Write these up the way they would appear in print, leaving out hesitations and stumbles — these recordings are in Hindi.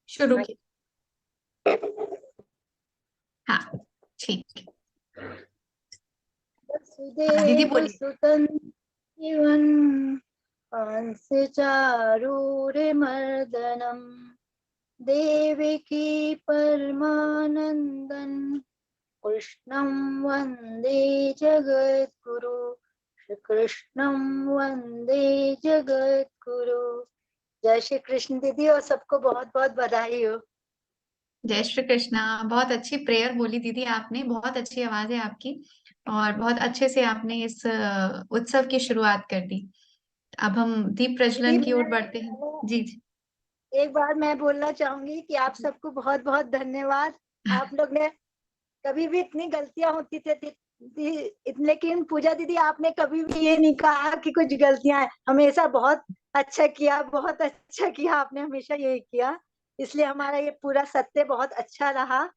शुरू की। हाँ, ठीक है। हाँ दीदी वसुदेव बोलिए। सुतं जीवन कंस चारूरमर्दनम देवकी परमानंदन कृष्णं वंदे जगद्गुरु श्री कृष्णं वंदे जगद्गुरु। जय श्री कृष्ण दीदी, और सबको बहुत बहुत बधाई हो। जय श्री कृष्णा। बहुत अच्छी प्रेयर बोली दीदी आपने, बहुत अच्छी आवाज है आपकी और बहुत अच्छे से आपने इस उत्सव की शुरुआत कर दी। अब हम दीप दीदी प्रज्वलन की ओर बढ़ते हैं। मैं जी जी। एक बार मैं बोलना चाहूंगी कि आप सबको बहुत बहुत धन्यवाद। आप लोग ने कभी भी इतनी गलतियां होती थी लेकिन पूजा दीदी आपने कभी भी ये नहीं कहा कि कुछ गलतियां हैं। हमेशा बहुत अच्छा किया, बहुत अच्छा किया, आपने हमेशा यही किया। इसलिए हमारा ये पूरा सत्य बहुत अच्छा रहा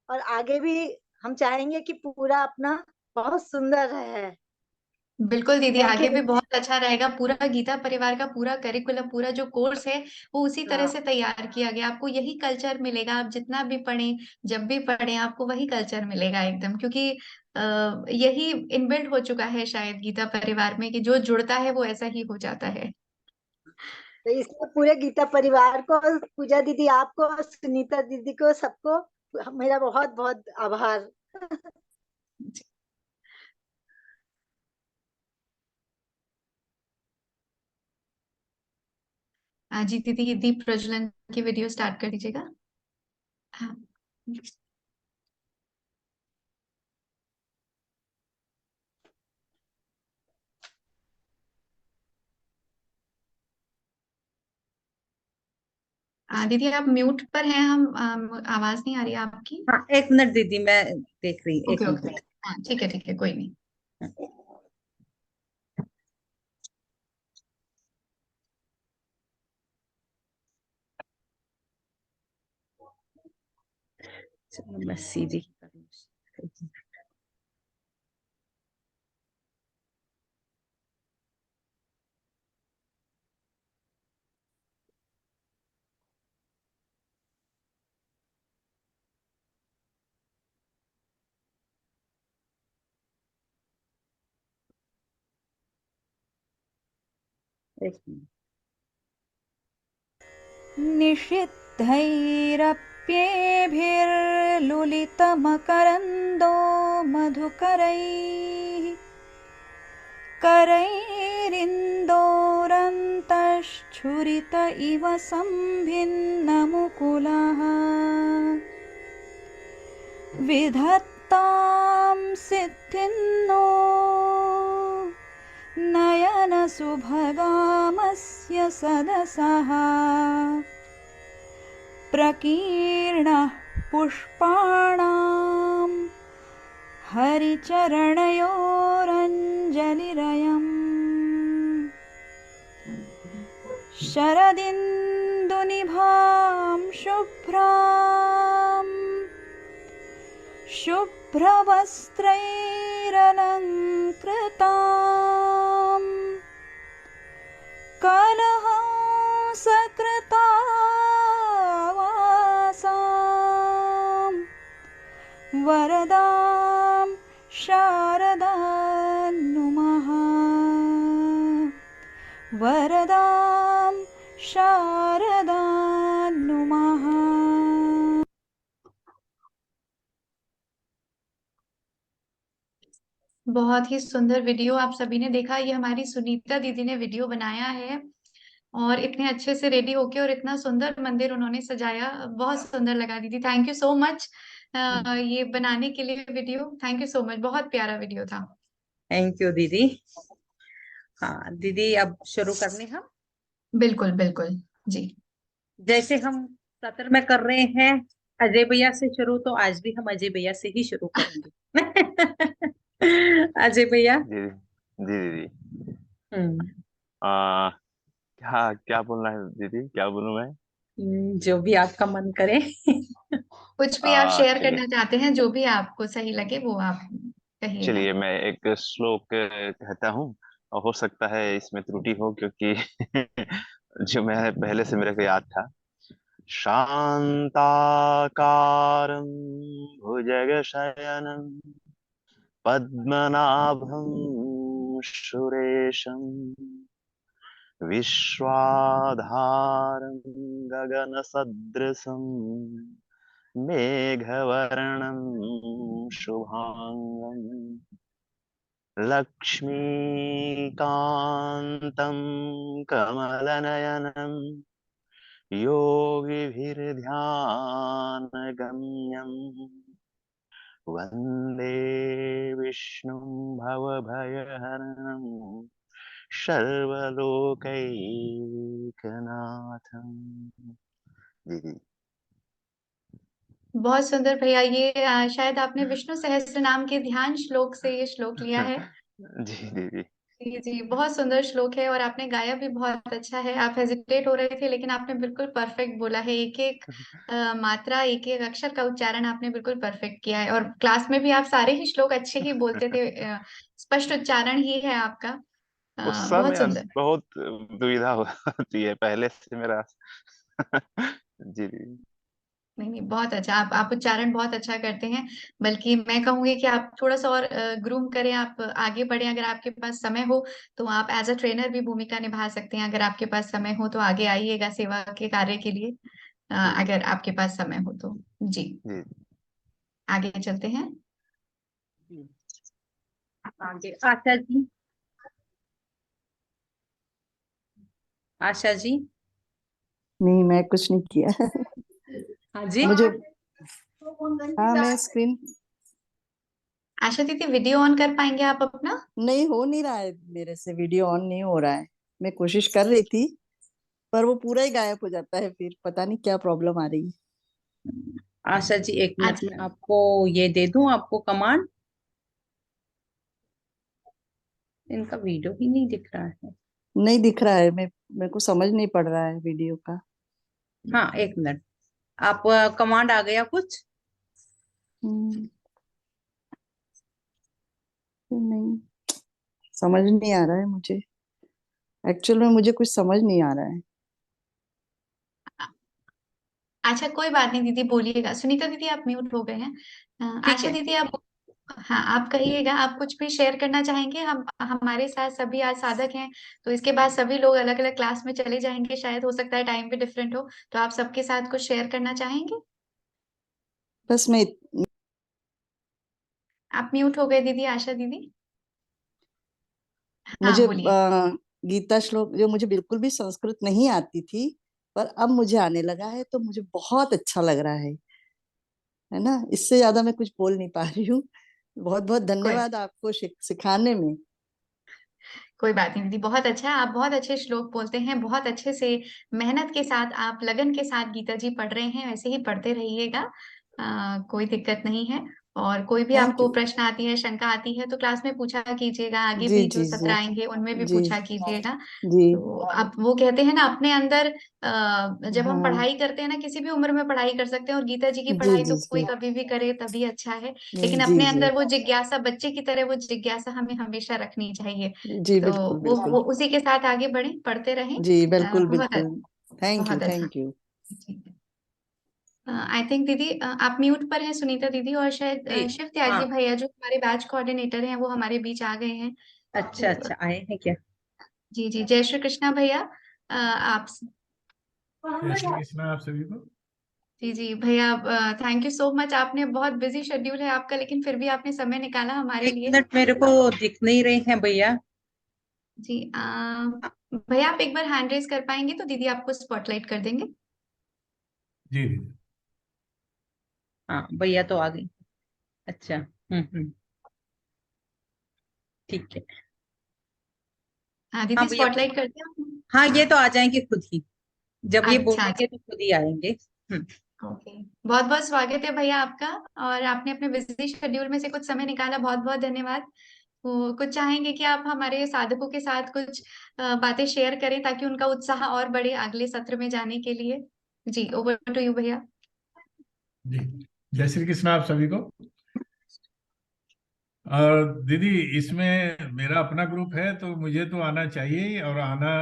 और आगे भी हम चाहेंगे कि पूरा अपना बहुत सुंदर रहे। बिल्कुल दीदी, थैंक यू आगे भी दीदी। बहुत अच्छा रहेगा। पूरा गीता परिवार का पूरा करिकुलम, पूरा जो कोर्स है वो उसी तरह हाँ, से तैयार किया गया। आपको यही कल्चर मिलेगा, आप जितना भी पढ़ें, जब भी पढ़ें, आपको वही कल्चर मिलेगा एकदम। क्योंकि यही इनबिल्ट हो चुका है शायद गीता परिवार में कि जो जुड़ता है वो ऐसा ही हो जाता है। तो इसलिए पूरे गीता परिवार को, पूजा दीदी आपको, सुनीता दीदी को, सबको मेरा बहुत बहुत आभार। जी दीदी, दीप प्रज्वलन की वीडियो स्टार्ट कर दीजिएगा। हाँ। दीदी आप म्यूट पर हैं, हम आवाज नहीं आ रही है आपकी। हाँ, 1 मिनट दीदी, मैं देख रही, एक ओके ओके। मिनट। हाँ ठीक है, कोई नहीं। चलो मैं सीधी करूँ। एक मिनट। निषिद्धैरप्येभिर्लुलितमकरन्दो मधुकरैः करैरिन्दोरन्तश्छुरित इव सम्भिन्नमुकुलः विधत्तां सिद्धिन्नो नयनसुभगामस्य सदसः प्रकीर्णः पुष्पाणां हरिचरणयोरञ्जलिरयम् शरदिन्दुनिभां शुभ्रवस्त्रैरलङ्कृताम् कलहंसकृतावासां वरदां शारदां नुमः वरदां शारदां नुमः। बहुत ही सुंदर वीडियो आप सभी ने देखा। ये हमारी सुनीता दीदी ने वीडियो बनाया है और इतने अच्छे से रेडी होके और इतना सुंदर मंदिर उन्होंने सजाया। बहुत सुंदर लगा दीदी, थैंक यू सो मच ये बनाने के लिए video. Thank you so much, बहुत प्यारा वीडियो था। थैंक यू दीदी। हाँ दीदी, अब शुरू करने हम। बिल्कुल बिल्कुल जी। जैसे हम सत्र में कर रहे हैं अजय भैया से शुरू, तो आज भी हम अजय भैया से ही शुरू करेंगे। अजय भैया। जी जी दीदी। हम्म आ, क्या क्या बोलना है दीदी, क्या बोलूं मैं? जो भी आपका मन करे। कुछ भी आप शेयर चलिए। करना चाहते हैं, जो भी आपको सही लगे वो आप कहिएगा। चलिए मैं एक श्लोक कहता हूँ, और हो सकता है इसमें त्रुटि हो, क्योंकि जो मैं पहले से मेरे को याद था। शान्ताकारं भुजगशयनं पद्मनाभं सुरेशं विश्वाधारं गगनसदृशं मेघवर्णं शुभांगं लक्ष्मीकान्तं कमलनयनं योगिभिर्ध्यानगम्यं वन्दे विष्णुं भवभयहरणं सर्वलोकैकनाथं। जी। बहुत सुंदर भैया, ये शायद आपने विष्णु सहस्त्र नाम के ध्यान श्लोक से ये श्लोक लिया है। जी जी जी जी जी, बहुत सुंदर श्लोक है और आपने गाया भी बहुत अच्छा है। आप हेजिटेट हो रहे थे लेकिन आपने बिल्कुल परफेक्ट बोला है। एक एक मात्रा, एक एक अक्षर का उच्चारण आपने बिल्कुल परफेक्ट किया है। और क्लास में भी आप सारे ही श्लोक अच्छे ही बोलते थे। स्पष्ट उच्चारण ही है आपका। उस बहुत समय सुंदर। बहुत दुविधा होती है पहले से मेरा। जी जी नहीं नहीं, बहुत अच्छा। आप उच्चारण बहुत अच्छा करते हैं। बल्कि मैं कहूंगी कि आप थोड़ा सा और ग्रूम करें, आप आगे बढ़े। अगर आपके पास समय हो तो आप एज अ ट्रेनर भी भूमिका निभा सकते हैं। अगर आपके पास समय हो तो आगे आइएगा सेवा के कार्य के लिए। जी अगर आपके पास समय हो तो। जी, जी आगे चलते हैं। आगे आशा जी। आशा जी। नहीं, मैं कुछ नहीं किया। हाँ जी। मुझे हाँ, मैं स्क्रीन आशा दीदी, वीडियो ऑन कर पाएंगे आप अपना? नहीं हो नहीं रहा है, मेरे से वीडियो ऑन नहीं हो रहा है। मैं कोशिश कर रही थी पर वो पूरा ही गायब हो जाता है, फिर पता नहीं क्या प्रॉब्लम आ रही है। आशा जी, एक मिनट अच्छा, में आपको ये दे दूं, आपको कमांड। इनका वीडियो ही नहीं दिख रहा है। नहीं दिख रहा है, मैं मेरे को समझ नहीं पड़ रहा है वीडियो का। हाँ, एक मिनट। आप कमांड आ गया कुछ? हम्म, नहीं समझ नहीं आ रहा है मुझे। एक्चुअल में मुझे कुछ समझ नहीं आ रहा है। अच्छा, कोई बात नहीं दीदी, बोलिएगा। सुनीता दीदी, आप म्यूट हो गए हैं। ठीक आशा है। दीदी, आप, हाँ, आप कहिएगा। आप कुछ भी शेयर करना चाहेंगे? हम हमारे साथ सभी आज साधक हैं, तो इसके बाद सभी लोग अलग अलग क्लास में चले जाएंगे। शायद हो सकता है टाइम भी डिफरेंट हो, तो आप सबके साथ कुछ शेयर करना चाहेंगे? बस मैं आप म्यूट हो गए दीदी, आशा दीदी। हाँ, मुझे बोलिए। गीता श्लोक जो मुझे बिल्कुल भी संस्कृत नहीं आती थी, पर अब मुझे आने लगा है तो मुझे बहुत अच्छा लग रहा है ना। इससे ज्यादा मैं कुछ बोल नहीं पा रही हूँ। बहुत बहुत कोई धन्यवाद आपको सिखाने में। कोई बात नहीं दीदी, बहुत अच्छा है। आप बहुत अच्छे श्लोक बोलते हैं, बहुत अच्छे से मेहनत के साथ, आप लगन के साथ गीता जी पढ़ रहे हैं। ऐसे ही पढ़ते रहिएगा। कोई दिक्कत नहीं है। और कोई भी थैंक आपको यू। प्रश्न आती है, शंका आती है, तो क्लास में पूछा कीजिएगा। आगे जी भी जो जी सत्र जी आएंगे उनमें भी जी पूछा कीजिएगा। जी। तो आप, वो कहते हैं ना, अपने अंदर जब हम हाँ। पढ़ाई करते हैं ना, किसी भी उम्र में पढ़ाई कर सकते हैं। और गीता जी की जी पढ़ाई तो जी कोई जी कभी भी करे तभी अच्छा है। लेकिन जी अपने जी अंदर वो जिज्ञासा, बच्चे की तरह वो जिज्ञासा हमें हमेशा रखनी चाहिए। जी। तो बिल्कुल वो बिल्कुल। उसी के साथ आगे बढ़े, पढ़ते रहें। जी बिल्कुल बहुत बिल्कुल। थैंक यू बहुत अच्छा। Thank you. आई थिंक दीदी, आप म्यूट पर हैं, सुनीता दीदी। और शायद जी। शिव हाँ। त्यागी भैया जो हमारे बैच कोऑर्डिनेटर हैं, वो हमारे बीच आ गए हैं। अच्छा तो अच्छा, आए हैं क्या? जी जी, जय श्री कृष्णा भैया। आप, जय श्री कृष्ण आप सभी को। जी जी भैया, थैंक यू सो मच। आपने बहुत बिजी शेड्यूल है आपका, लेकिन फिर भी आपने समय निकाला हमारे एक लिए। मिनट, मेरे को दिख नहीं रहे हैं भैया। जी, भैया आप एक बार हैंड रेज कर पाएंगे तो दीदी आपको स्पॉटलाइट कर देंगे। जी जी। हाँ, भैया तो आ गई। अच्छा। ठीक है। हाँ हाँ दीदी, भैया। स्पॉटलाइट कर दिया। हाँ, ये हाँ, तो आ जाएंगे खुद ही। जब ये अच्छा बोलेंगे अच्छा। तो खुद ही आएंगे। ओके, बहुत बहुत स्वागत है भैया आपका। और आपने अपने बिजी शेड्यूल में से कुछ समय निकाला, बहुत बहुत धन्यवाद। तो कुछ चाहेंगे कि आप हमारे साधकों के साथ कुछ बातें शेयर करें, ताकि उनका उत्साह और बढ़े अगले सत्र में जाने के लिए। जी, ओवर टू यू भैया। जी जय श्री कृष्ण आप सभी को। और दीदी, इसमें मेरा अपना ग्रुप है तो मुझे तो आना चाहिए ही, और आना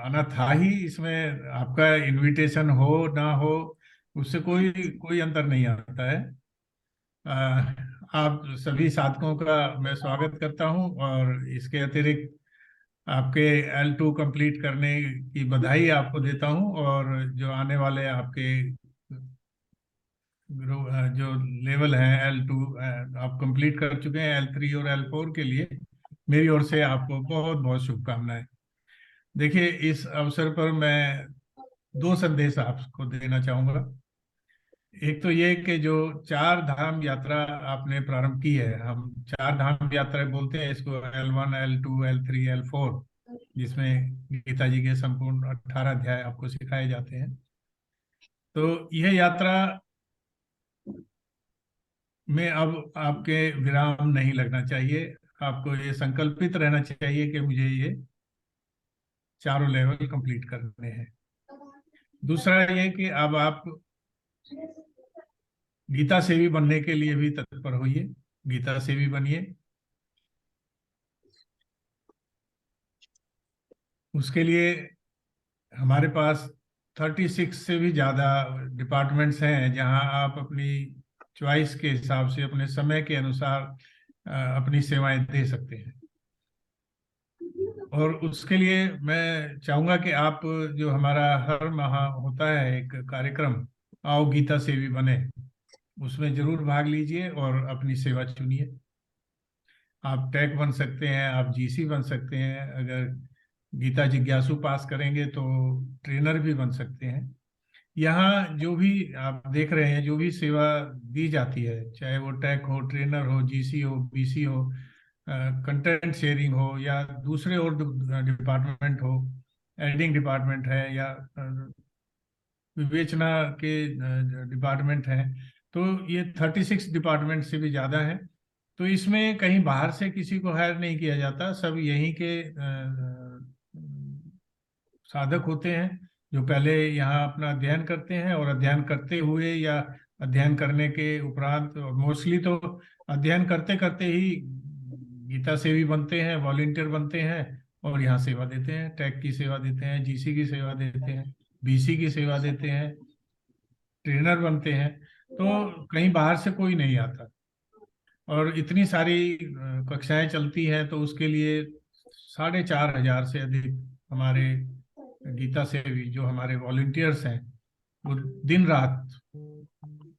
आना था ही। इसमें आपका इनविटेशन हो ना हो उससे कोई कोई अंतर नहीं आता है। अ, आप सभी साधकों का मैं स्वागत करता हूं और इसके अतिरिक्त आपके L2 कंप्लीट करने की बधाई आपको देता हूं। और जो आने वाले आपके जो लेवल हैं L2 आप कंप्लीट कर चुके हैं, L3 और L4 के लिए मेरी ओर से आपको बहुत बहुत शुभकामनाएं। देखिए, इस अवसर पर मैं 2 संदेश आपको देना चाहूंगा। एक तो ये कि जो 4 धाम यात्रा आपने प्रारंभ की है, हम 4 धाम यात्रा बोलते हैं इसको, L1 L2 L3 L4, जिसमें गीता जी के संपूर्ण 18 अध्याय आपको सिखाए जाते हैं। तो यह यात्रा में अब आपके विराम नहीं लगना चाहिए। आपको ये संकल्पित रहना चाहिए कि मुझे ये चारों लेवल कंप्लीट करने हैं। दूसरा ये कि अब आप गीता सेवी बनने के लिए भी तत्पर होइए, गीता सेवी बनिए। उसके लिए हमारे पास 36 से भी ज़्यादा डिपार्टमेंट्स हैं जहां आप अपनी चॉइस के हिसाब से अपने समय के अनुसार अपनी सेवाएं दे सकते हैं। और उसके लिए मैं चाहूँगा कि आप जो हमारा हर माह होता है एक कार्यक्रम, आओ गीता सेवी बने, उसमें जरूर भाग लीजिए और अपनी सेवा चुनिए। आप टैग बन सकते हैं, आप GC बन सकते हैं, अगर गीता जिज्ञासु पास करेंगे तो ट्रेनर भी बन सकते हैं। यहाँ जो भी आप देख रहे हैं, जो भी सेवा दी जाती है, चाहे वो टैग हो, ट्रेनर हो, GC हो, BC हो, कंटेंट शेयरिंग हो, या दूसरे और डिपार्टमेंट हो, एडिटिंग डिपार्टमेंट है या विवेचना के डिपार्टमेंट है, तो ये 36 डिपार्टमेंट से भी ज़्यादा है। तो इसमें कहीं बाहर से किसी को हायर नहीं किया जाता, सब यहीं के साधक होते हैं जो पहले यहाँ अपना अध्ययन करते हैं, और अध्ययन करते हुए या अध्ययन करने के उपरांत, और मोस्टली तो अध्ययन करते करते ही गीता सेवी बनते हैं, वॉलंटियर बनते हैं और यहाँ सेवा देते हैं, टैग की सेवा देते हैं, GC की सेवा देते हैं, BC की सेवा देते हैं, ट्रेनर बनते हैं। तो कहीं बाहर से कोई नहीं आता। और इतनी सारी कक्षाएं चलती हैं, तो उसके लिए 4,500 से अधिक हमारे गीता सेवी जो हमारे वॉलंटियर्स हैं वो दिन रात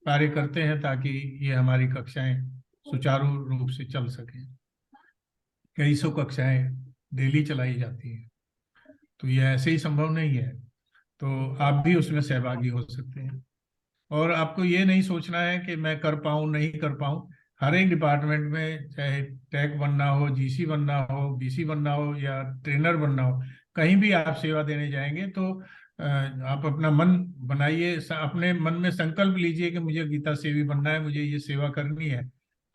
कार्य करते हैं ताकि ये हमारी कक्षाएं सुचारू रूप से चल सकें। कई सौ कक्षाएं डेली चलाई जाती हैं, तो ये ऐसे ही संभव नहीं है। तो आप भी उसमें सहभागी हो सकते हैं। और आपको ये नहीं सोचना है कि मैं कर पाऊँ नहीं कर पाऊँ। हर एक डिपार्टमेंट में, चाहे टैग बनना हो, GC बनना हो, BC बनना हो या ट्रेनर बनना हो, कहीं भी आप सेवा देने जाएंगे तो आप अपना मन बनाइए, अपने मन में संकल्प लीजिए कि मुझे गीता सेवी बनना है, मुझे ये सेवा करनी है।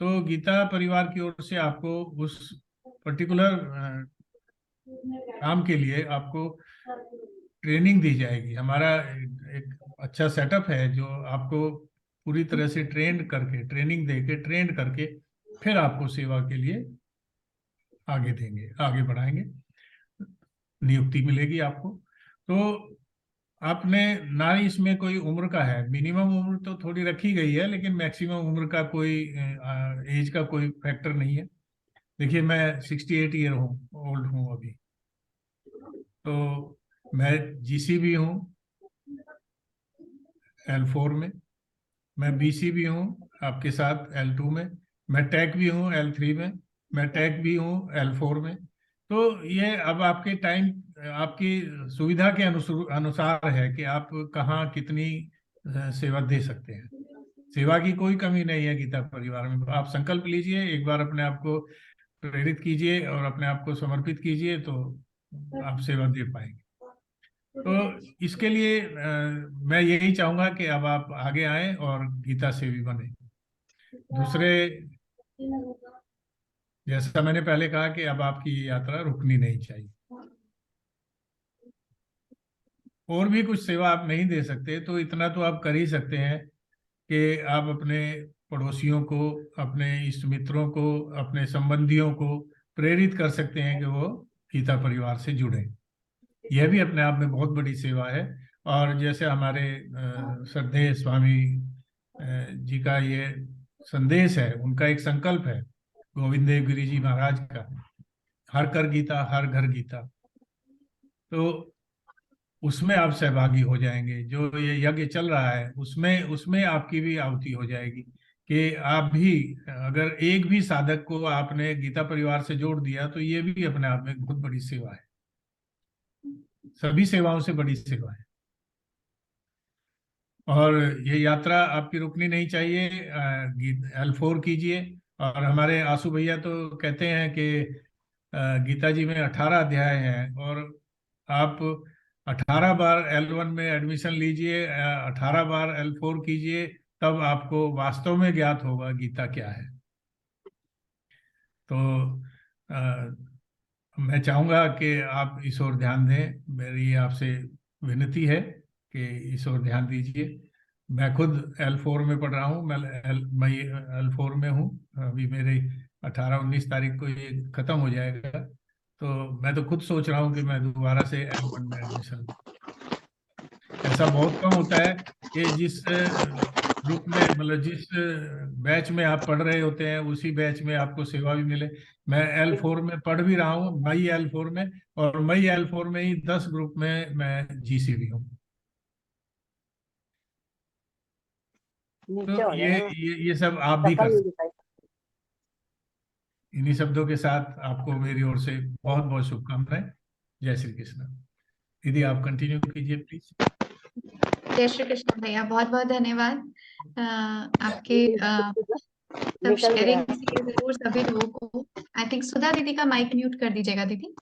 तो गीता परिवार की ओर से आपको उस पर्टिकुलर काम के लिए आपको ट्रेनिंग दी जाएगी। हमारा एक अच्छा सेटअप है जो आपको पूरी तरह से ट्रेंड करके, ट्रेनिंग देके, ट्रेंड करके फिर आपको सेवा के लिए आगे देंगे, आगे बढ़ाएंगे, नियुक्ति मिलेगी आपको। तो आपने ना इसमें कोई उम्र का है, मिनिमम उम्र तो थोड़ी रखी गई है, लेकिन मैक्सिमम उम्र का कोई एज का कोई फैक्टर नहीं है। देखिए, मैं 68 ईयर ओल्ड हूँ अभी, तो मैं GC भी हूँ L4 में, मैं BC भी हूँ आपके साथ L2 में, मैं टैग भी हूँ L3 में, मैं टैग भी हूँ L4 में। तो ये अब आपके टाइम, आपकी सुविधा के अनुसार है कि आप कहाँ कितनी सेवा दे सकते हैं। सेवा की कोई कमी नहीं है गीता परिवार में। आप संकल्प लीजिए, एक बार अपने आप को प्रेरित कीजिए और अपने आप को समर्पित कीजिए, तो आप सेवा दे पाएंगे। तो इसके लिए मैं यही चाहूंगा कि अब आप आगे आए और गीता सेवी बने। दूसरे, जैसा मैंने पहले कहा कि अब आपकी ये यात्रा रुकनी नहीं चाहिए। और भी कुछ सेवा आप नहीं दे सकते तो इतना तो आप कर ही सकते हैं कि आप अपने पड़ोसियों को, अपने इष्ट मित्रों को, अपने संबंधियों को प्रेरित कर सकते हैं कि वो गीता परिवार से जुड़े। यह भी अपने आप में बहुत बड़ी सेवा है। और जैसे हमारे श्रद्धेय स्वामी जी का ये संदेश है, उनका एक संकल्प है गोविंद देव गिरि जी महाराज का, हर कर गीता हर घर गीता। तो उसमें आप सहभागी हो जाएंगे। जो ये यज्ञ चल रहा है उसमें उसमें आपकी भी आहुति हो जाएगी कि आप भी, अगर एक भी साधक को आपने गीता परिवार से जोड़ दिया तो ये भी अपने आप में बहुत बड़ी सेवा है, सभी सेवाओं से बड़ी सेवा है। और ये यात्रा आपकी रुकनी नहीं चाहिए। L4 कीजिए। और हमारे आंसू भैया तो कहते हैं कि गीता जी में 18 अध्याय हैं, और आप 18 बार L1 में एडमिशन लीजिए, 18 बार L4 कीजिए, तब आपको वास्तव में ज्ञात होगा गीता क्या है। तो मैं चाहूंगा कि आप इस ओर ध्यान दें। मेरी आपसे विनती है कि इस ओर ध्यान दीजिए। मैं खुद L4 में पढ़ रहा हूँ। मैं L4 में हूँ। अभी मेरे 18-19 तारीख को ये खत्म हो जाएगा। तो मैं तो खुद सोच रहा हूँ कि मैं दोबारा से L1 में एडमिशन लूँ। ऐसा बहुत कम होता है कि जिस ग्रुप में, मतलब जिस बैच में आप पढ़ रहे होते हैं उसी बैच में आपको सेवा भी मिले। मैं L4 में पढ़ भी रहा हूँ, मई L4 में, और मई L4 में ही 10 ग्रुप में मैं GC भी हूँ। तो ये सब आप भी कर सकते हैं। इन्हीं शब्दों के साथ आपको मेरी ओर से बहुत बहुत शुभकामनाएं। जय श्री कृष्ण। दीदी आप कंटिन्यू कीजिए प्लीज। जय श्री कृष्ण भैया, बहुत बहुत धन्यवाद आपके सब शेयरिंग के लिए। जरूर सभी लोगों को, आई थिंक सुधा दीदी का माइक म्यूट कर दीजिएगा दीदी।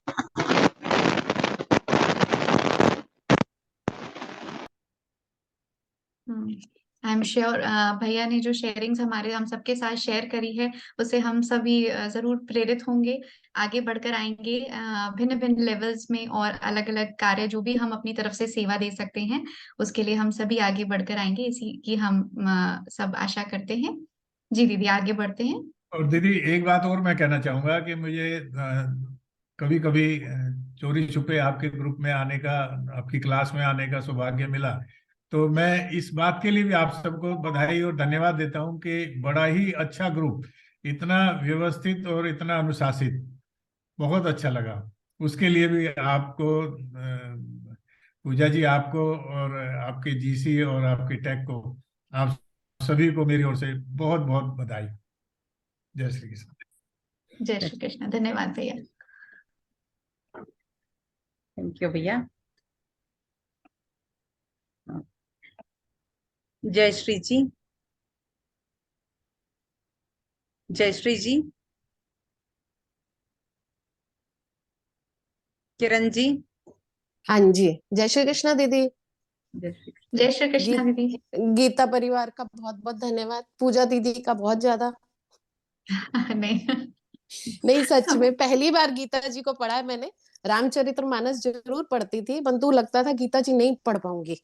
आई एम श्योर भैया ने जो शेयरिंग्स हमारे हम सबके साथ शेयर करी है, उससे हम सभी जरूर प्रेरित होंगे, आगे बढ़कर आएंगे भिन्न भिन्न लेवल्स में, और अलग अलग कार्य जो भी हम अपनी तरफ से सेवा दे सकते हैं उसके लिए हम सभी आगे बढ़कर आएंगे, इसी की हम सब आशा करते हैं। जी दीदी आगे बढ़ते हैं। और दीदी एक बात और मैं कहना चाहूंगा कि मुझे कभी कभी चोरी छुपे आपके ग्रुप में आने का, आपकी क्लास में आने का सौभाग्य मिला। तो मैं इस बात के लिए भी आप सबको बधाई और धन्यवाद देता हूं कि बड़ा ही अच्छा ग्रुप, इतना व्यवस्थित और इतना अनुशासित, बहुत अच्छा लगा। उसके लिए भी आपको पूजा जी, आपको और आपके GC और आपके टेक को, आप सभी को मेरी ओर से बहुत बहुत बधाई। जय श्री कृष्ण। जय श्री कृष्ण। धन्यवाद भैया। थैंक यू भैया। जय श्री जी। जय श्री जी। किरण जी। हाँ जी, जय श्री कृष्ण दीदी। जय श्री कृष्ण। जय श्री कृष्ण दीदी। गीता परिवार का बहुत बहुत धन्यवाद, पूजा दीदी का बहुत ज्यादा। नहीं नहीं सच में पहली बार गीता जी को पढ़ा है मैंने। रामचरितमानस जरूर पढ़ती थी, परंतु लगता था गीता जी नहीं पढ़ पाऊंगी,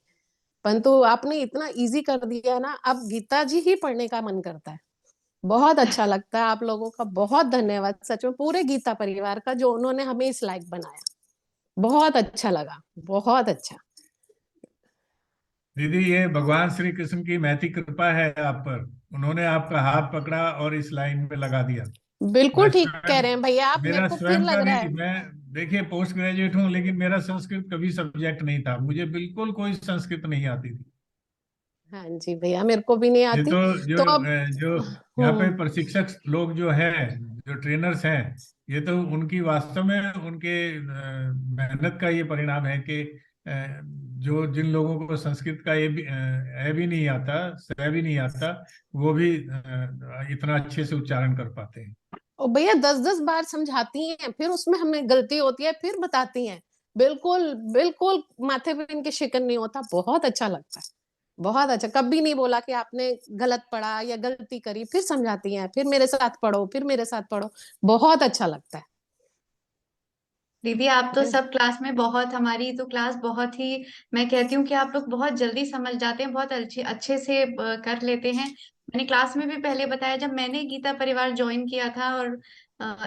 परंतु आपने इतना इजी कर दिया ना, अब गीता जी ही पढ़ने का मन करता है। बहुत अच्छा लगता है। आप लोगों का बहुत धन्यवाद सच में, पूरे गीता परिवार का, जो उन्होंने हमें इस लायक बनाया। बहुत अच्छा लगा, बहुत अच्छा। दीदी ये भगवान श्री कृष्ण की महती कृपा है आप पर। उन्होंने आपका हाथ पकड़ा और इस लाइन में लगा दिया। बिल्कुल मैं ठीक कह स्वयं, रहे हैं भैया आप, मेरे मेरा को फिर स्वयं लग का रहा भी, है। मैं देखिए पोस्ट ग्रेजुएट हूँ, लेकिन मेरा संस्कृत कभी सब्जेक्ट नहीं था। मुझे बिल्कुल कोई संस्कृत नहीं आती थी। हाँ जी भैया, मेरे को भी नहीं ये आती। तो जो तो अब जो यहाँ पे प्रशिक्षक लोग जो हैं, जो ट्रेनर्स हैं, ये तो उनकी वास्तव में उनके मेहनत का ये परिणाम है कि जो जिन लोगों को संस्कृत का ये भी भी नहीं आता, सह भी नहीं आता, वो भी इतना अच्छे से उच्चारण कर पाते हैं। और भैया 10-10 बार समझाती हैं, फिर उसमें हमें गलती होती है, फिर बताती हैं। बिल्कुल बिल्कुल माथे पे इनके शिकन नहीं होता। बहुत अच्छा लगता है, बहुत अच्छा। कभी नहीं बोला कि आपने गलत पढ़ा या गलती करी, फिर समझाती हैं, फिर मेरे साथ पढ़ो, फिर मेरे साथ पढ़ो। बहुत अच्छा लगता है दीदी आप तो सब क्लास में बहुत, हमारी तो क्लास बहुत ही, मैं कहती हूँ कि आप लोग बहुत जल्दी समझ जाते हैं, बहुत अच्छे अच्छे से कर लेते हैं। मैंने क्लास में भी पहले बताया, जब मैंने गीता परिवार ज्वाइन किया था और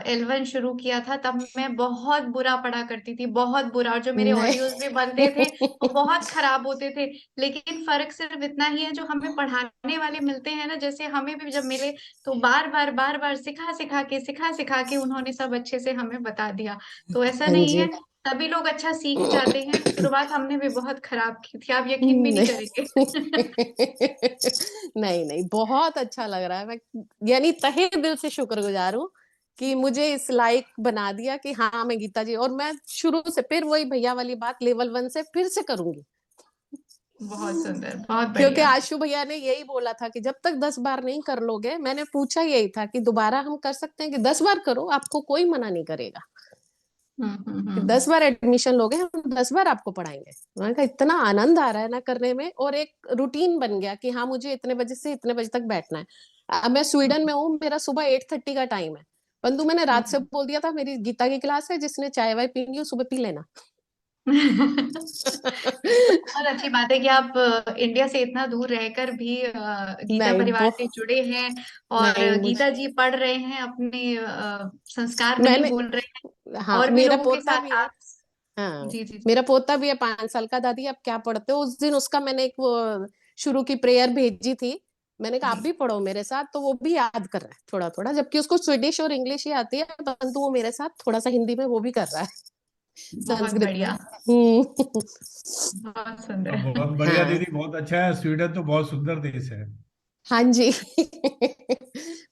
L1 शुरू किया था, तब मैं बहुत बुरा पढ़ा करती थी, बहुत बुरा। और जो मेरे ऑडियोज भी बनते थे वो बहुत खराब होते थे। लेकिन फर्क सिर्फ इतना ही है, जो हमें पढ़ाने वाले मिलते हैं ना, जैसे हमें भी जब मिले तो बार बार सिखा सिखा के उन्होंने सब अच्छे से हमें बता दिया। तो ऐसा हाँ नहीं जी। है, सभी लोग अच्छा सीख जाते हैं। शुरुआत हमने भी बहुत खराब की थी, आप यकीन भी नहीं करेंगे। नहीं नहीं, बहुत अच्छा लग रहा है। मैं यानी तहे दिल से शुक्रगुजार हूँ कि मुझे इस लायक बना दिया कि हाँ मैं गीता जी, और मैं शुरू से फिर वही भैया वाली बात लेवल 1 से फिर से करूंगी। बहुत सुंदर, बहुत क्योंकि बढ़िया। आशु भैया ने यही बोला था कि जब तक 10 बार नहीं कर लोगे, मैंने पूछा यही था कि दोबारा हम कर सकते हैं कि 10 बार करो, आपको कोई मना नहीं करेगा कि 10 बार एडमिशन लोगे, हम 10 बार आपको पढ़ाएंगे। मैंने कहा इतना आनंद आ रहा है ना करने में, और एक रूटीन बन गया कि हाँ मुझे इतने बजे से इतने बजे तक बैठना है। अब मैं स्वीडन में हूँ, मेरा सुबह 8:30 का टाइम है, परंतु मैंने रात से बोल दिया था मेरी गीता की क्लास है, जिसने चाय वाय पीनी हो सुबह पी लेना। बहुत अच्छी बात है कि आप इंडिया से इतना दूर रहकर भी गीता नहीं परिवार से जुड़े हैं और नहीं गीता जी पढ़ रहे हैं, अपने संस्कार नहीं मैंने, भूल रहे हैं, हाँ और भी मेरा लोगों के पोता साथ भी है। आप। हाँ जी जी। मेरा पोता भी है 5 साल का। दादी आप क्या पढ़ते हो? उस दिन उसका मैंने एक वो शुरू की प्रेयर भेजी थी, मैंने कहा आप भी पढ़ो मेरे साथ, तो वो भी याद कर रहा है थोड़ा थोड़ा, जबकि उसको स्वीडिश और इंग्लिश ही आती है, परंतु वो मेरे साथ थोड़ा सा हिंदी में वो भी कर रहा है, बहुत संस्कृत में। बढ़िया, बहुत सुंदर। बहुत बढ़िया हाँ दीदी, बहुत अच्छा है। स्वीडन तो बहुत सुंदर देश है। हाँ जी।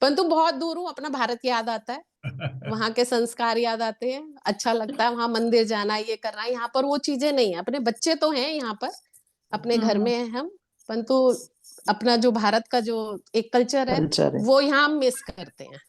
परंतु बहुत दूर हूँ, अपना भारत याद आता है, वहां के संस्कार याद आते हैं, अच्छा लगता है वहां मंदिर जाना, ये करना। यहाँ पर वो चीजें नहीं है। अपने बच्चे तो हैं यहाँ पर, अपने घर में हैं हम, परंतु अपना जो भारत का जो एक कल्चर है कल्चर है। वो यहाँ हम मिस करते हैं।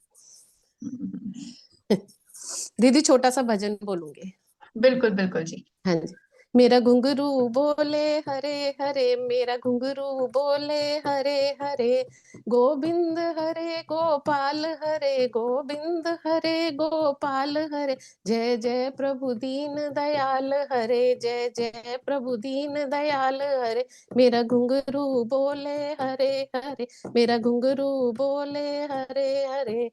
दीदी छोटा सा भजन बोलूंगी। बिल्कुल बिल्कुल जी। हाँ जी। मेरा घुंघरू बोले हरे हरे, मेरा घुंघरू बोले हरे हरे, गोविंद हरे गोपाल हरे, गोविंद हरे गोपाल हरे, जय जय प्रभु दीन दयाल हरे, जय जय प्रभु दीन दयाल हरे। मेरा घुंघरू बोले हरे हरे, मेरा घुंघरू बोले हरे हरे,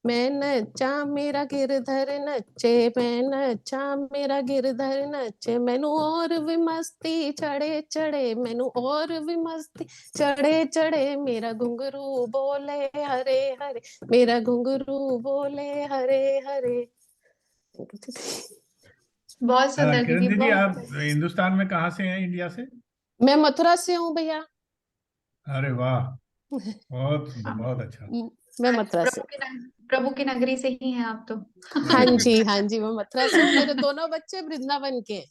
मैं नचा मेरा गिरधर नचे, मैं नचा मेरा गिरधर नचे, मैनू और भी मस्ती चढ़े चढ़े, मैनू और भी मस्ती चढ़े चढ़े, मेरा घुंघरू बोले हरे हरे, मेरा घुंघरू बोले हरे हरे। बहुत सुंदर किरण दीदी, दीदी, बहुत। आप हिंदुस्तान में कहाँ से हैं, इंडिया से? मैं मथुरा से हूँ भैया। अरे वाह, बहुत सुंदर, बहुत अच्छा। मैं मथुरा से। प्रभु की नगरी से ही हैं आप तो। हाँ जी हाँ जी, मैं मथुरा से हूँ। मेरे दोनों बच्चे वृंदावन के हैं।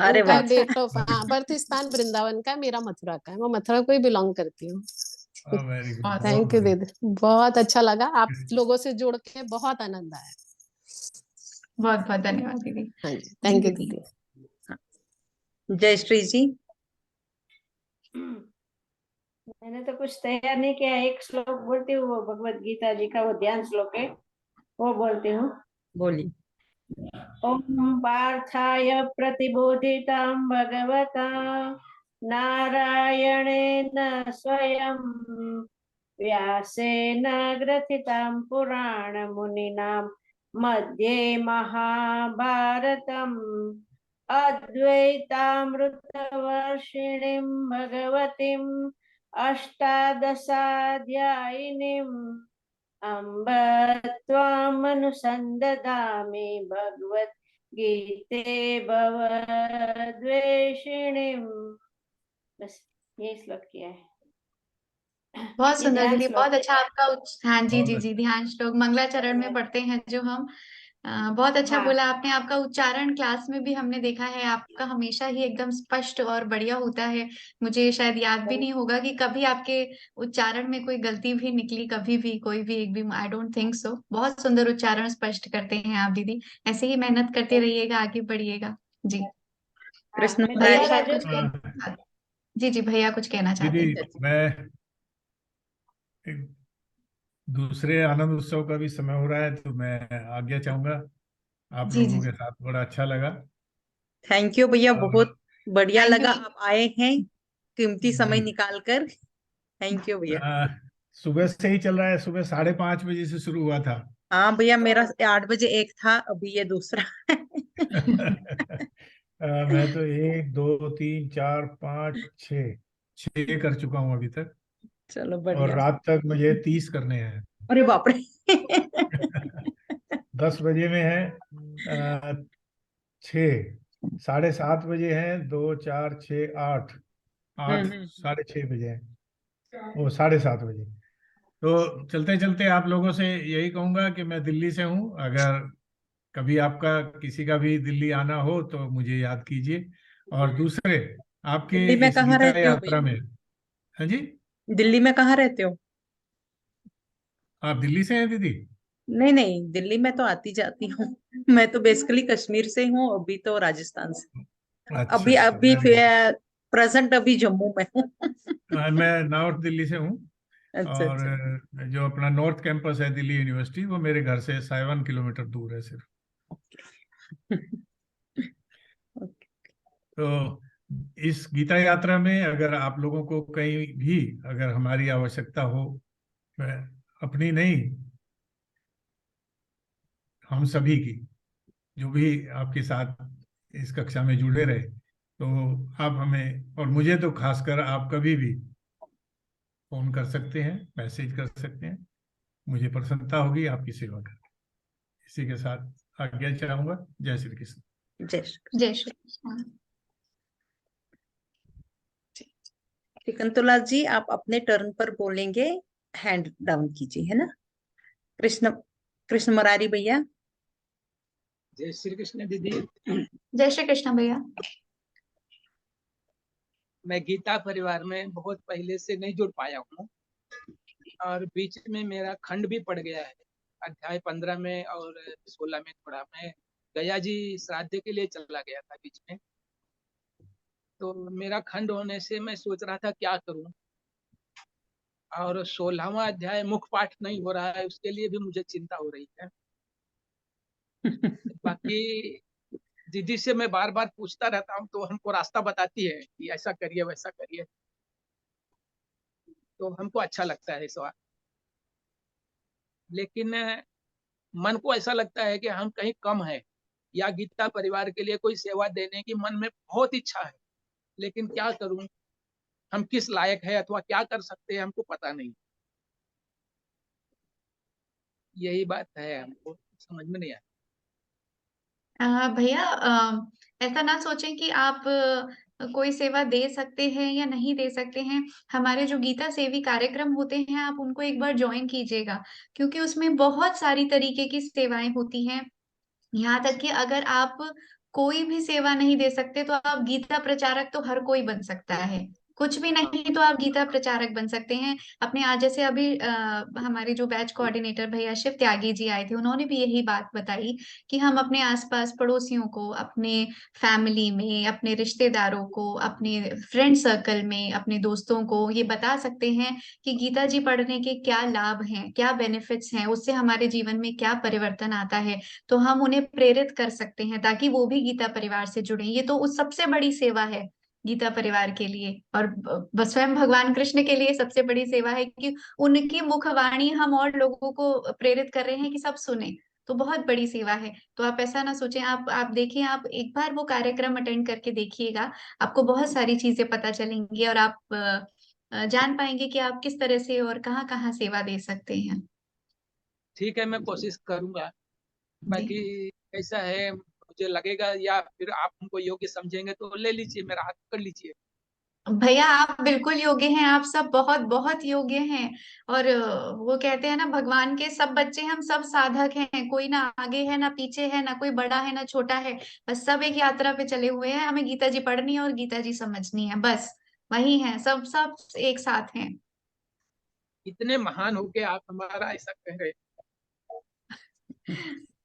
अरे उनका वाह, अच्छा। डेट ऑफ, हाँ, बर्थ स्थान वृंदावन का है, मेरा मथुरा का है। मैं मथुरा को ही बिलोंग करती हूँ। वेरी गुड, बहुत बहुत थैंक यू बढ़िया। दीदी, बहुत अच्छा लगा आप लोगों से जुड़ के, बहुत आनंद आया। बहुत बहुत धन्यवाद दीदी। हाँ जी, जी थैंक यू दीदी। दीदी। जय श्री जी। मैंने तो कुछ तैयार नहीं किया, एक श्लोक बोलती हूँ, वो भगवत गीता जी का वो ध्यान श्लोक है, वो बोलती हूँ। बोलिए। ओम पार्थाय प्रतिबोधितां भगवता नारायणेन स्वयं व्यासेन ग्रथितां पुराणमुनिनां मध्ये महाभारतम् अद्वैतामृतवर्षिणीं भगवतीम् अष्टादशाध्यायिनीम् अम्ब त्वामनुसन्दधामि भगवद्गीते भवद्वेषिणीम्। बस ये श्लोक किया है। बहुत ये सुंदर ध्यान दीदी, श्लोक बहुत अच्छा आपका हाँ जी बहुत जी जी, अच्छा। ध्यान श्लोक मंगलाचरण में पढ़ते हैं जो हम। बहुत अच्छा हाँ बोला आपने। आपका उच्चारण क्लास में भी हमने देखा है, आपका हमेशा ही एकदम स्पष्ट और बढ़िया होता है। मुझे शायद याद भी नहीं होगा कि कभी आपके उच्चारण में कोई गलती भी निकली, कभी भी कोई भी एक भी, आई डोंट थिंक सो। बहुत सुंदर उच्चारण स्पष्ट करते हैं आप दीदी। ऐसे ही मेहनत करते रहिएगा, आगे बढ़िएगा जी। हाँ, कृष्ण मैं भैया मुरारी। तैयार शायद कुछ हूँ। जी जी, भैया कुछ कहना चाहते दीदी, हैं। मैं एक दूसरे आनंद उत्सव का भी समय हो रहा है, तो मैं आज्ञा चाहूंगा। आप जी जी लोगों के साथ बड़ा अच्छा लगा। थैंक यू भैया, और बहुत बढ़िया थैंक यू। लगा आप आए हैं कीमती समय जी, निकाल कर। थैंक यू भैया। सुबह से ही चल रहा है, सुबह 5:30 बजे से शुरू हुआ था। हाँ भैया, मेरा 8 बजे एक था, अभी ये दूसरा है। मैं तो 1 2 3 4 5 6 कर चुका हूँ अभी तक, चलो और बढ़िया। रात तक मुझे 30 करने हैं। अरे बाप रे। 10 बजे में है 6, 7:30 बजे है 2 4 6 8, 8 हम्म। 6:30 बजे है, वो 7:30 बजे। तो चलते चलते आप लोगों से यही कहूंगा कि मैं दिल्ली से हूँ, अगर कभी आपका किसी का भी दिल्ली आना हो तो मुझे याद कीजिए। और दूसरे, आपके दिल्ली में इस कहाँ गीता रहते हो यात्रा भैया? में, हाँ जी, दिल्ली में कहाँ रहते हो? आप दिल्ली से हैं दीदी? नहीं नहीं, दिल्ली में तो आती जाती हूँ। मैं तो बेसिकली कश्मीर से हूँ, अभी तो राजस्थान से। अच्छा अभी अच्छा, अभी प्रेजेंट अभी जम्मू में हूँ। मैं नॉर्थ दिल्ली से हूँ। अच्छा और अच्छा। जो अपना नॉर्थ कैंपस है दिल्ली यूनिवर्सिटी, वो मेरे घर से 57 किलोमीटर दूर है सिर्फ। ओके। तो इस गीता यात्रा में अगर आप लोगों को कहीं भी अगर हमारी आवश्यकता हो, मैं अपनी नहीं, हम सभी की, जो भी आपके साथ इस कक्षा में जुड़े रहे, तो आप हमें, और मुझे तो खासकर, आप कभी भी फोन कर सकते हैं, मैसेज कर सकते हैं। मुझे प्रसन्नता होगी आपकी सेवा कर। इसी के साथ आज्ञा चाहूंगा। जय श्री कृष्ण। जय श्री जय श्री कृष्ण। श्रीकंतलाल जी, आप अपने टर्न पर बोलेंगे, हैंड डाउन कीजिए, है ना? कृष्ण कृष्ण मुरारी भैया। जय श्री कृष्ण दीदी। जय श्री कृष्ण भैया। मैं गीता परिवार में बहुत पहले से नहीं जुड़ पाया हूँ, और बीच में मेरा खंड भी पड़ गया है, अध्याय 15 में और 16 में। थोड़ा मैं गया जी श्राद्ध के लिए चला गया था बीच में, तो मेरा खंड होने से मैं सोच रहा था क्या करूं, और 16वां अध्याय मुख पाठ नहीं हो रहा है, उसके लिए भी मुझे चिंता हो रही है। बाकी दीदी से मैं बार बार पूछता रहता हूँ, तो हमको रास्ता बताती है कि ऐसा करिए वैसा करिए, तो हमको अच्छा लगता है सवाल। लेकिन मन को ऐसा लगता है कि हम कहीं कम है, या गीता परिवार के लिए कोई सेवा देने की मन में बहुत इच्छा है, लेकिन क्या करूं, हम किस लायक है अथवा क्या कर सकते हैं हमको पता नहीं। यही बात है, हमको समझ में नहीं आया। भैया, ऐसा ना सोचें कि आप कोई सेवा दे सकते हैं या नहीं दे सकते हैं। हमारे जो गीता सेवी कार्यक्रम होते हैं, आप उनको एक बार ज्वाइन कीजिएगा, क्योंकि उसमें बहुत सारी तरीके की सेवाएं होती हैं। यहाँ तक कि अगर आप कोई भी सेवा नहीं दे सकते, तो आप गीता प्रचारक तो हर कोई बन सकता है। कुछ भी नहीं तो आप गीता प्रचारक बन सकते हैं। अपने आज जैसे अभी हमारे जो बैच कोऑर्डिनेटर भैया शिव त्यागी जी आए थे, उन्होंने भी यही बात बताई कि हम अपने आसपास पड़ोसियों को, अपने फैमिली में, अपने रिश्तेदारों को, अपने फ्रेंड सर्कल में, अपने दोस्तों को ये बता सकते हैं कि गीता जी पढ़ने के क्या लाभ हैं, क्या बेनिफिट्स हैं, उससे हमारे जीवन में क्या परिवर्तन आता है। तो हम उन्हें प्रेरित कर सकते हैं ताकि वो भी गीता परिवार से जुड़े। ये तो उस सबसे बड़ी सेवा है गीता परिवार के लिए, और स्वयं भगवान कृष्ण के लिए सबसे बड़ी सेवा है कि उनकी मुखवाणी हम और लोगों को प्रेरित कर रहे हैं कि सब सुने। तो बहुत बड़ी सेवा है। तो आप ऐसा ना सोचें, आप देखिए, आप एक बार वो कार्यक्रम अटेंड करके देखिएगा, आपको बहुत सारी चीजें पता चलेंगी, और आप जान पाएंगे कि आप किस तरह से और कहाँ कहाँ सेवा दे सकते हैं। ठीक है, मैं कोशिश करूंगा। जी बाकी कैसा है, मुझे लगेगा, या फिर आप हमको योग्य समझेंगे तो ले लीजिए, मेरा हाथ पकड़ लीजिए। भैया, आप बिल्कुल योग्य हैं, आप सब बहुत बहुत योग्य हैं। और वो कहते हैं ना, भगवान के सब बच्चे, हम सब साधक हैं, कोई ना आगे है ना पीछे है, ना कोई बड़ा है ना छोटा है। बस सब एक यात्रा पे चले हुए हैं, हमें गीता जी पढ़नी है और गीता जी समझनी है, बस वही है, सब सब एक साथ हैं। इतने महान होके आप हमारा ऐसा कह रहे हैं।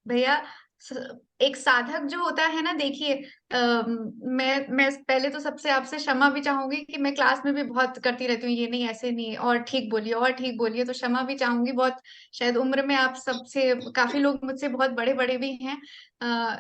भैया, स- एक साधक जो होता है ना, देखिए मैं पहले तो सबसे आपसे क्षमा भी चाहूंगी कि मैं क्लास में भी बहुत करती रहती हूँ, ये नहीं ऐसे नहीं, और ठीक बोलिए और ठीक बोलिए, तो क्षमा भी चाहूंगी। बहुत शायद उम्र में आप सबसे काफी लोग मुझसे बहुत बड़े बड़े भी हैं,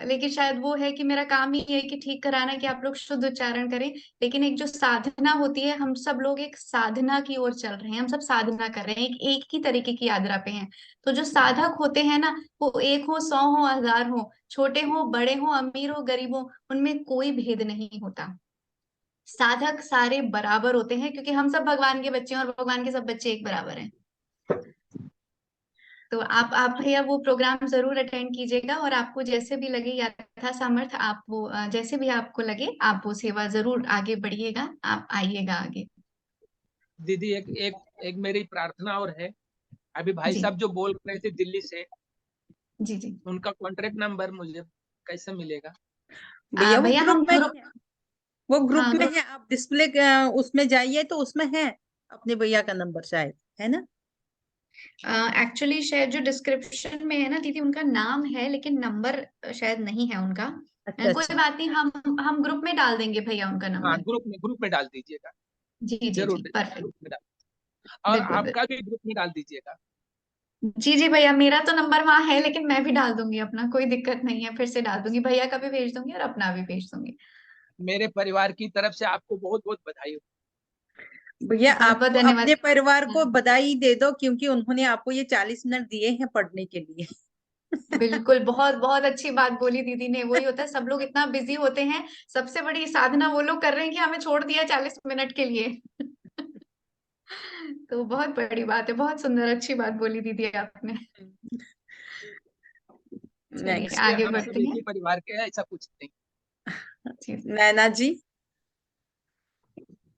लेकिन शायद वो है कि मेरा काम ही है कि ठीक कराना, कि आप लोग शुद्ध उच्चारण करें। लेकिन एक जो साधना होती है, हम सब लोग एक साधना की ओर चल रहे हैं, हम सब साधना कर रहे हैं, एक ही तरीके की यात्रा पे हैं। तो जो साधक होते हैं ना, वो 1 हो, 100 हो, 1000 हो, छोटे हो, बड़े हो, अमीर हो, गरीब हो, उनमें कोई भेद नहीं होता। साधक सारे बराबर होते हैं, क्योंकि हम सब भगवान के बच्चे हैं और भगवान के सब बच्चे एक बराबर हैं। तो आप भैया वो प्रोग्राम जरूर अटेंड कीजिएगा, और आपको जैसे भी लगे यथा सामर्थ्य, आप वो जैसे भी आपको लगे, आप वो सेवा जरूर आगे बढ़िएगा, आप आइएगा आगे। दीदी एक एक एक मेरी प्रार्थना और है। अभी भाई जी साहब जो बोल रहे थे दिल्ली से, जी जी। उनका कॉन्ट्रैक्ट नंबर मुझे कैसे मिलेगा? भैया वो भैया ग्रुप हम में ग्रुप, है, वो ग्रुप हाँ में ग्रुप, है, आप डिस्प्ले उसमें जाइए तो उसमें है अपने भैया का नंबर शायद, है ना? एक्चुअली शायद जो डिस्क्रिप्शन में है ना दीदी, उनका नाम है लेकिन नंबर शायद नहीं है उनका। अच्छा कोई अच्छा। बात नहीं, हम ग्रुप में डाल देंगे भैया उनका हाँ, नंबर। ग्रुप में डाल दीजिएगा। जी जी जरूर जी, परफेक्ट। ग्रुप में डाल, और बिल्कुल बिल्कुल। आपका भी ग्रुप में डाल दीजिएगा। जी जी भैया, मेरा तो नंबर वहां है, लेकिन मैं भी डाल दूंगी अपना, कोई दिक्कत नहीं है, फिर से डाल दूंगी, भैया का भी भेज दूंगी और अपना भी भेज दूंगी। मेरे परिवार की तरफ से आपको बहुत बहुत बधाई हो। भैया बहुत बहुत आपको धन्यवाद। अपने परिवार को हाँ, बधाई दे दो, क्योंकि उन्होंने आपको ये 40 मिनट दिए हैं पढ़ने के लिए। बिल्कुल, बहुत बहुत अच्छी बात बोली दीदी ने। वही होता है, सब लोग इतना बिजी होते हैं, सबसे बड़ी साधना वो लोग कर रहे हैं कि हमें छोड़ दिया 40 मिनट के लिए। तो बहुत बड़ी बात है, बहुत सुंदर अच्छी बात बोली दीदी आपने। चलिए नेक्स्ट ये आगे हम सब बढ़ते एक हैं। ही परिवार के हैं, ऐसा कुछ नहीं। जी नैना जी।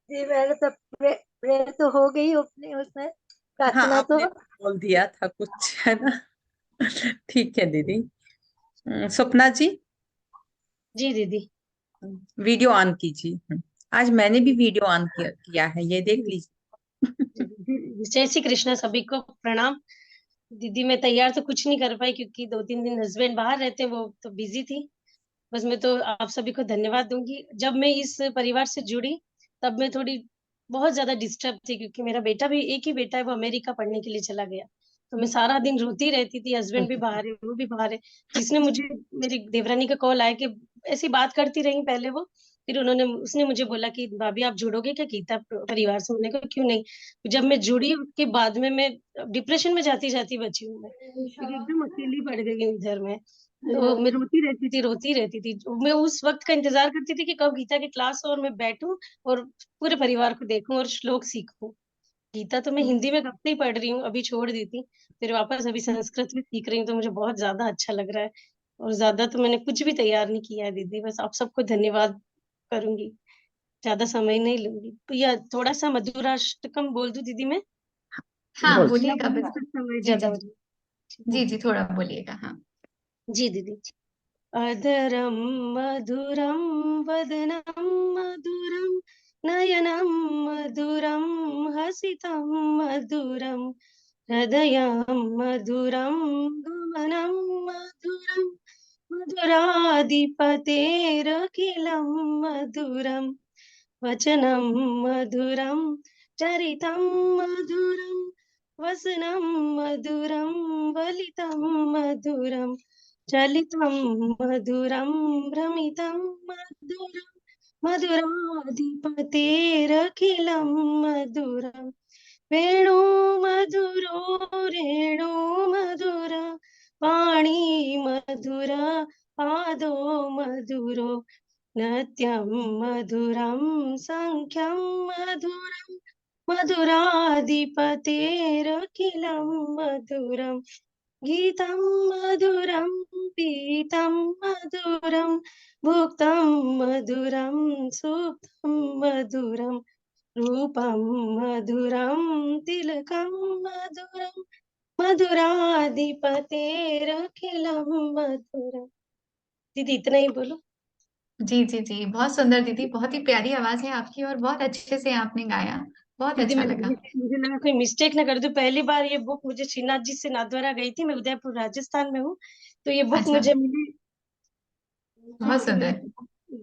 जी मैंने तो प्रेयर तो हो गई अपनी उसमें, हाँ प्रार्थना तो। आपने बोल दिया था कुछ, है ना? ठीक है दीदी। स्वप्ना जी, जी दीदी। वीडियो ऑन कीजिए। आज मैंने भी वीडियो ऑन किया है, ये देख लीजिए। जय श्री कृष्णा, सभी को प्रणाम। दीदी मैं तैयार तो कुछ नहीं कर पाई क्योंकि 2-3 दिन हस्बैंड बाहर रहते, वो तो बिजी थी। बस मैं तो आप सभी को धन्यवाद दूंगी। जब मैं इस परिवार से जुड़ी तब मैं थोड़ी बहुत ज्यादा डिस्टर्ब थी, क्योंकि मेरा बेटा भी, एक ही बेटा है, वो अमेरिका पढ़ने के लिए चला गया। तो मैं सारा दिन रोती रहती थी, हस्बैंड भी बाहर है, वो भी बाहर है। जिसने मुझे, मेरी देवरानी का कॉल आया कि ऐसी बात करती रही पहले वो, फिर उसने मुझे बोला कि भाभी आप जुड़ोगे क्या गीता परिवार से? मैंने कहा क्यों नहीं। जब मैं जुड़ी उसके बाद में मैं डिप्रेशन में जाती जाती बची हूँ मैं, क्योंकि एकदम अकेली पड़ गई हूँ इधर में। तो मैं रोती रहती थी। मैं उस वक्त का इंतजार करती थी कि कब गीता की क्लास हो और मैं बैठूं और पूरे परिवार को देखूं और श्लोक सीखूं। गीता तो मैं हिंदी में कब से ही पढ़ रही हूँ, अभी छोड़ दी थी, फिर वापस अभी संस्कृत में सीख रही हूँ, तो मुझे बहुत ज्यादा अच्छा लग रहा है। और ज्यादा तो मैंने कुछ भी तैयार नहीं किया है दीदी, बस आप सबको धन्यवाद करूंगी, ज्यादा समय नहीं लूंगी। तो या थोड़ा सा मधुराष्टकम बोल दूं दीदी मैं? हाँ, बोल। बोलिएगा या बिल्कुल। समय जी ज्यादा जी हो जी जाए? जी जी, थोड़ा बोलिएगा, हाँ। जी दीदी। अधरं मधुरं वदनं मधुरं नयनं मधुरं हसितं मधुरं हृदयं मधुरं गमनं मधुरं मधुराधिपतेरखिलं मधुरं वचनं मधुरं चरितं मधुरं वसनं मधुरं वलितं मधुरं चलितं मधुरं भ्रमितं मधुरं मधुराधिपतेरखिलं मधुरं वेणु मधुरो रेणु मधुरा पाणी मधुरा पादो मधुरो नत्यं मधुरं सङ्ख्यं मधुरं मधुराधिपतेरखिलं मधुरं गीतं मधुरं पीतं मधुरं भुक्तं मधुरं सुप्तं मधुरं रूपं मधुरं तिलकं मधुरं मधुराधिपतेरखिलं मधुरं। दीदी इतना ही बोलो? जी जी जी, बहुत सुंदर दीदी, बहुत ही प्यारी आवाज है आपकी, और बहुत अच्छे से आपने गाया, बहुत दीदी अच्छा मैं, लगा। मुझे लगा कोई मिस्टेक ना कर दूं। पहली बार ये बुक मुझे श्रीनाथ जी से नाथद्वारा गई थी, मैं उदयपुर राजस्थान में हूँ, तो ये बुक अच्छा, मुझे मिली बहुत सुंदर।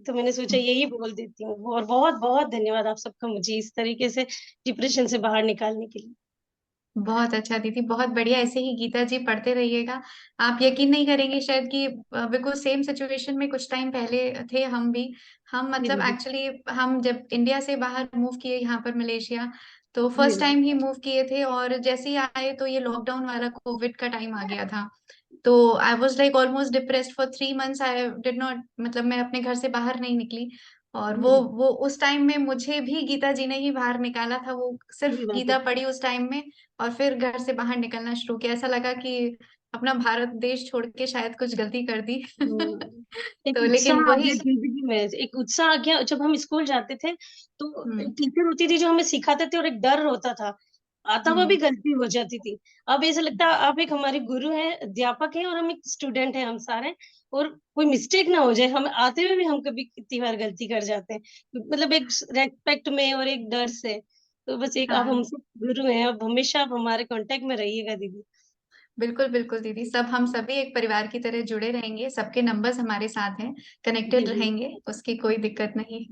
तो मैंने सोचा यही बोल देती हूँ। और बहुत बहुत धन्यवाद आप सबका मुझे इस तरीके से डिप्रेशन से बाहर निकालने के लिए। बहुत अच्छा दीदी, बहुत बढ़िया। ऐसे ही गीता जी पढ़ते रहिएगा। आप यकीन नहीं करेंगे शायद कि बिल्कुल सेम सिचुएशन में कुछ टाइम पहले थे हम भी। हम जी मतलब दीदी। एक्चुअली हम जब इंडिया से बाहर मूव किए यहाँ पर मलेशिया, तो जी फर्स्ट दीदी। टाइम ही मूव किए थे, और जैसे ही आए तो ये लॉकडाउन वाला कोविड का टाइम आ गया था। तो I was like almost depressed for 3 months. I did not, मतलब मैं अपने घर से बाहर नहीं निकली। और जी वो दीदी। वो उस टाइम में मुझे भी गीता जी ने ही बाहर निकाला था। वो सिर्फ सही बात है। गीता पढ़ी उस टाइम में, और फिर घर से बाहर निकलना शुरू किया। ऐसा लगा कि अपना भारत देश छोड़ के शायद कुछ गलती कर दी। एक तो उत्साह लेकिन आ वही। गया जिंदगी में, एक उत्साह आ गया। जब हम स्कूल जाते थे तो हम्म। टीचर होती थी जो हमें सिखाते थे, और एक डर होता था, आता हुआ भी हम्म। गलती हो जाती थी। अब ऐसा लगता है आप एक हमारे गुरु हैं, अध्यापक हैं, और हम एक स्टूडेंट हैं, हम सारे। और कोई मिस्टेक ना हो जाए, हम आते हुए भी हम कभी कितनी बार गलती कर जाते हैं, मतलब एक रेस्पेक्ट में और एक डर से। तो बस एक आप हाँ, हमसे गुरु हैं, अब हमेशा आप हमारे कांटेक्ट में रहिएगा दीदी। बिल्कुल बिल्कुल दीदी। सब हम सभी एक परिवार की तरह जुड़े रहेंगे। सबके नंबर्स हमारे साथ हैं, जी कनेक्टेड जी। रहेंगे, उसकी कोई दिक्कत नहीं।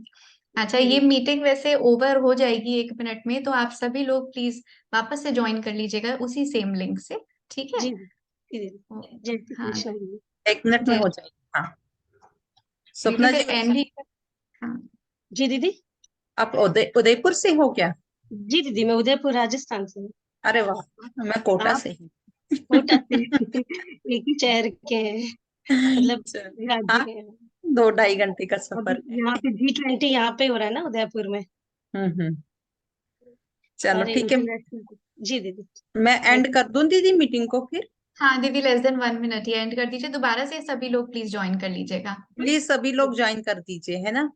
अच्छा, जी ये जी। मीटिंग वैसे ओवर हो जाएगी 1 मिनट में, तो आप सभी लोग प्लीज वापस से ज्वाइन कर लीजिएगा उसी सेम लिंक से, ठीक है? जी जी। जी दीदी। ओ, जय श्री हाँ। कृष्ण दीदी। 1 मिनट में जय। हो जाएगी। हाँ, दीदी स्वप्ना जी, फिर एंड भी। हाँ। जी दीदी। आप उदयपुर से हो क्या? जी दीदी, मैं उदयपुर राजस्थान से हूँ। अरे वाह, मैं कोटा आप से हूँ। कोटा से? एक ही शहर के हैं, मतलब चल, राज्य हाँ, के हैं। 2-2.5 घंटे का अभी सफर है। यहाँ पे G20 यहाँ पे हो रहा है ना उदयपुर में, हम्म। चलो सारे ठीक है, इंटरनेशनल। जी दीदी। मैं थैंक एंड कर दूं दीदी मीटिंग को फिर? हाँ दीदी, less than 1 minute he and कर दीजिए। दोबारा से सभी लोग प्लीज ज्वाइन कर लीजिएगा। प्लीज सभी यू। लोग ज्वाइन कर दीजिए, है ना?